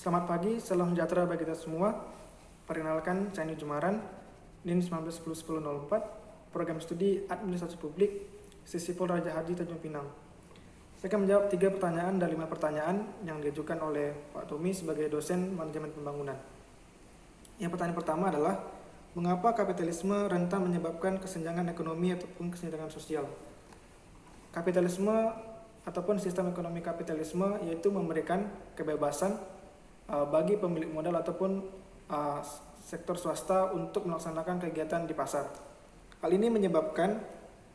Selamat pagi, salam sejahtera bagi kita semua. Perkenalkan, saya Nyu Jumaran, NIM 19101004, Program Studi Administrasi Publik, Sisipol Raja Haji Tanjung Pinang. Saya akan menjawab 3 pertanyaan dan 5 pertanyaan yang diajukan oleh Pak Tommy sebagai dosen manajemen pembangunan. Yang pertanyaan pertama adalah, mengapa kapitalisme rentan menyebabkan kesenjangan ekonomi ataupun kesenjangan sosial? Kapitalisme ataupun sistem ekonomi kapitalisme yaitu memberikan kebebasan bagi pemilik modal ataupun sektor swasta untuk melaksanakan kegiatan di pasar. Hal ini menyebabkan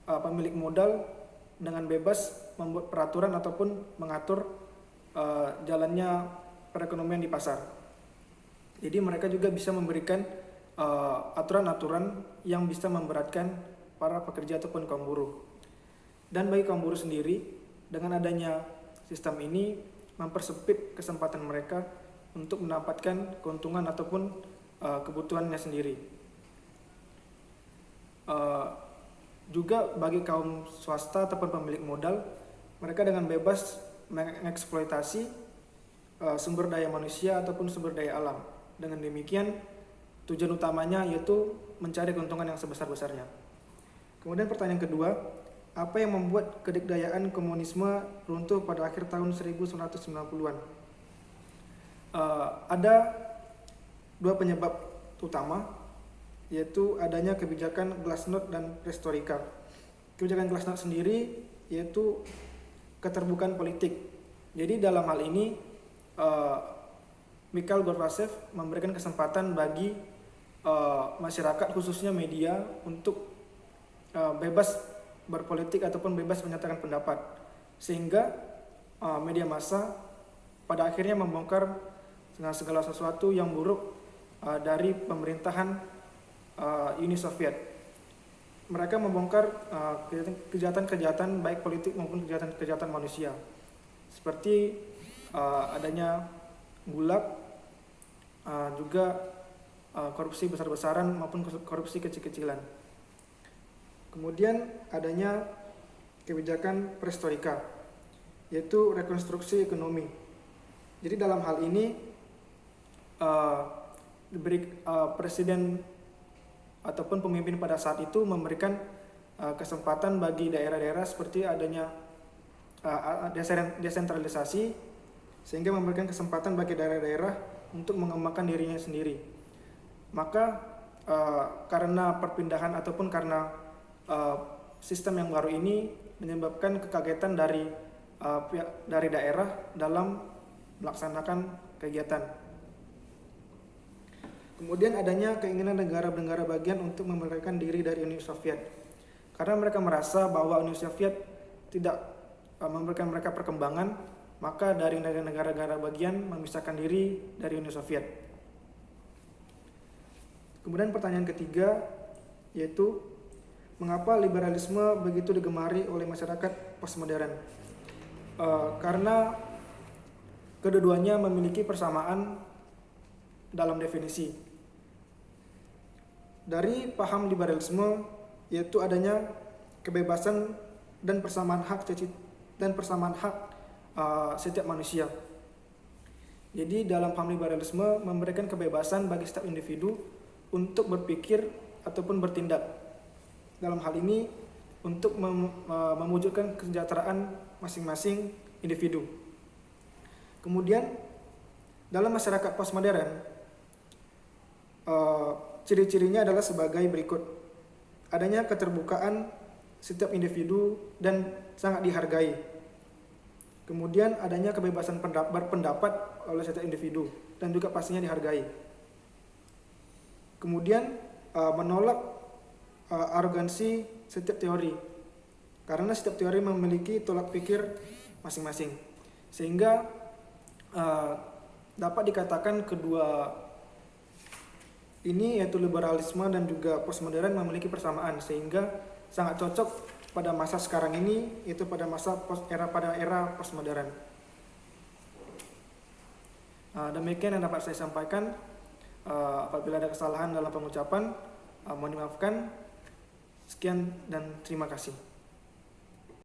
pemilik modal dengan bebas membuat peraturan ataupun mengatur jalannya perekonomian di pasar. Jadi mereka juga bisa memberikan aturan-aturan yang bisa memberatkan para pekerja ataupun kaum buruh. Dan bagi kaum buruh sendiri, dengan adanya sistem ini mempersempit kesempatan mereka untuk mendapatkan keuntungan ataupun kebutuhannya sendiri. Juga bagi kaum swasta ataupun pemilik modal, mereka dengan bebas mengeksploitasi sumber daya manusia ataupun sumber daya alam. Dengan demikian, tujuan utamanya yaitu mencari keuntungan yang sebesar-besarnya. Kemudian pertanyaan kedua, apa yang membuat kedikdayaan komunisme runtuh pada akhir tahun 1990-an? Ada 2 penyebab utama, yaitu adanya kebijakan Glasnost dan Perestroika. Kebijakan Glasnost sendiri yaitu keterbukaan politik. Jadi dalam hal ini Mikhail Gorbachev memberikan kesempatan bagi masyarakat khususnya media untuk bebas berpolitik ataupun bebas menyatakan pendapat, sehingga media massa pada akhirnya membongkar segala sesuatu yang buruk dari pemerintahan Uni Soviet. Mereka membongkar kejahatan-kejahatan baik politik maupun kejahatan manusia, seperti adanya gulag, juga korupsi besar-besaran maupun korupsi kecil-kecilan. Kemudian adanya kebijakan Perestroika, yaitu rekonstruksi ekonomi. Jadi dalam hal ini presiden ataupun pemimpin pada saat itu memberikan kesempatan bagi daerah-daerah seperti adanya desentralisasi, sehingga memberikan kesempatan bagi daerah-daerah untuk mengembangkan dirinya sendiri. Maka karena perpindahan ataupun karena sistem yang baru ini menyebabkan kekagetan dari daerah dalam melaksanakan kegiatan. Kemudian adanya keinginan negara-negara bagian untuk memerdekakan diri dari Uni Soviet, karena mereka merasa bahwa Uni Soviet tidak memberikan mereka perkembangan, maka dari negara-negara bagian memisahkan diri dari Uni Soviet. Kemudian pertanyaan ketiga, yaitu mengapa liberalisme begitu digemari oleh masyarakat postmodern? Karena kedua-duanya memiliki persamaan dalam definisi. Dari paham liberalisme yaitu adanya kebebasan dan persamaan hak setiap manusia. Jadi dalam paham liberalisme memberikan kebebasan bagi setiap individu untuk berpikir ataupun bertindak. Dalam hal ini untuk mewujudkan kesejahteraan masing-masing individu. Kemudian dalam masyarakat postmodern, ciri-cirinya adalah sebagai berikut. Adanya keterbukaan setiap individu dan sangat dihargai. Kemudian adanya kebebasan berpendapat oleh setiap individu dan juga pastinya dihargai. Kemudian menolak arogansi setiap teori, karena setiap teori memiliki tolak pikir masing-masing, sehingga dapat dikatakan kedua ini yaitu liberalisme dan juga postmodern memiliki persamaan, sehingga sangat cocok pada masa sekarang ini, yaitu pada era postmodern. Demikian yang dapat saya sampaikan. Apabila ada kesalahan dalam pengucapan, mohon dimaafkan. Sekian dan terima kasih.